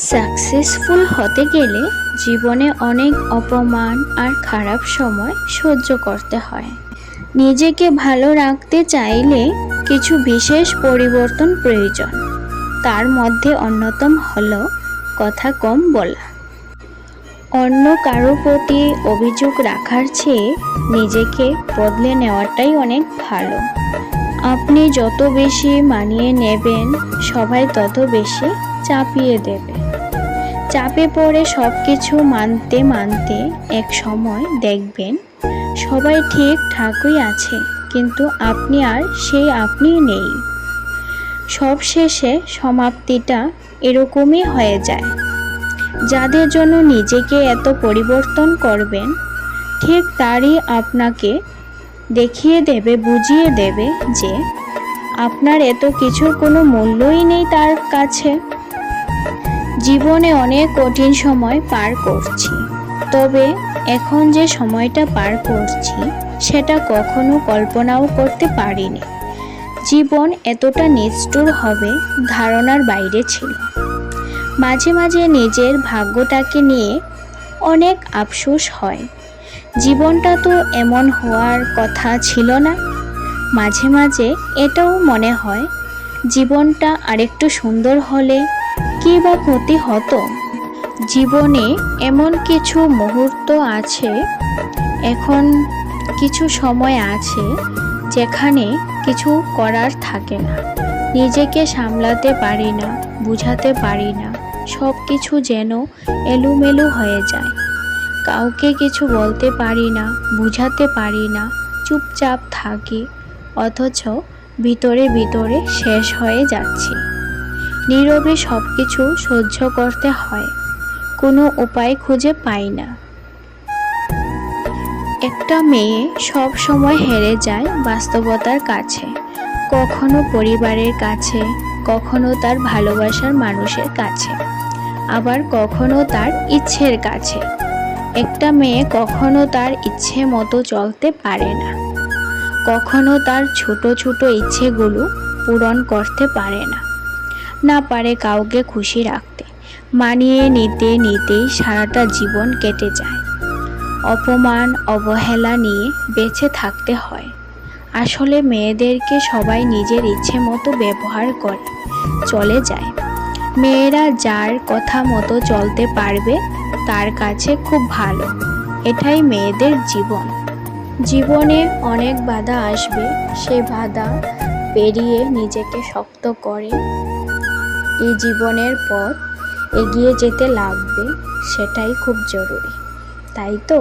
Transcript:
Successful হতে গেলে জীবনে অনেক অপমান আর খারাপ সময় সহ্য করতে হয়। নিজেকে ভালো রাখতে চাইলে কিছু বিশেষ পরিবর্তন প্রয়োজন। তার মধ্যে অন্যতম হলো কথা কম বলা। অন্য কারো প্রতি অভিযোগ রাখার চেয়ে নিজেকে বদলে নেওয়াটাই অনেক ভালো। আপনি যত বেশি মানিয়ে নেবেন, সবাই তত বেশি চাপিয়ে দেবে। চাপে পড়ে সব কিছু মানতে মানতে এক সময় দেখবেন সবাই ঠিকঠাকই আছে, কিন্তু আপনি আর সেই আপনি নেই। সবশেষে সমাপ্তিটা এরকমই হয়ে যায়। যাদের জন্য নিজেকে এত পরিবর্তন করবেন, ঠিক তারই আপনাকে দেখিয়ে দেবে, বুঝিয়ে দেবে যে আপনার এত কিছুর কোনো মূল্যই নেই তার কাছে। জীবনে অনেক কঠিন সময় পার করছি, তবে এখন যে সময়টা পার করছি সেটা কখনো কল্পনাও করতে পারিনি। জীবন এতটা নিষ্ঠুর হবে ধারণার বাইরে ছিল। মাঝে মাঝে নিজের ভাগ্যটাকে নিয়ে অনেক আফসোস হয়। জীবনটা তো এমন হওয়ার কথা ছিল না। মাঝে মাঝে এটাও মনে হয় জীবনটা আরেকটু সুন্দর হলে কী বা ক্ষতি হতো। জীবনে এমন কিছু মুহূর্ত আছে, এখন কিছু সময় আছে যেখানে কিছু করার থাকে না। নিজেকে সামলাতে পারি না, বুঝাতে পারি না, সব কিছু যেন এলোমেলো হয়ে যায়। কাউকে কিছু বলতে পারি না, বুঝাতে পারি না, চুপচাপ থাকি, অথচ ভিতরে ভিতরে শেষ হয়ে যাচ্ছি। নীরবে সব কিছু সহ্য করতে হয়, কোনো উপায় খুঁজে পাই না। একটা মেয়ে সব সময় হেরে যায় বাস্তবতার কাছে, কখনো পরিবারের কাছে, কখনো তার ভালোবাসার মানুষের কাছে, আবার কখনো তার ইচ্ছের কাছে। একটা মেয়ে কখনো তার ইচ্ছে মতো চলতে পারে না, কখনো তার ছোট ছোট ইচ্ছেগুলো পূরণ করতে পারে না, না পারে কাউকে খুশি রাখতে। মানিয়ে নিতে নিতেই সারাটা জীবন কেটে যায়। অপমান, অবহেলা নিয়ে বেঁচে থাকতে হয়। আসলে মেয়েদেরকে সবাই নিজের ইচ্ছে মতো ব্যবহার করে চলে যায়। মেয়েরা যার কথা মতো চলতে পারবে তার কাছে খুব ভালো। এটাই মেয়েদের জীবন। জীবনে অনেক বাধা আসবে, সেই বাধা পেরিয়ে নিজেকে শক্ত করে এই জীবনের পথ এগিয়ে যেতে লাগবে, সেটাই খুব জরুরি, তাই তো?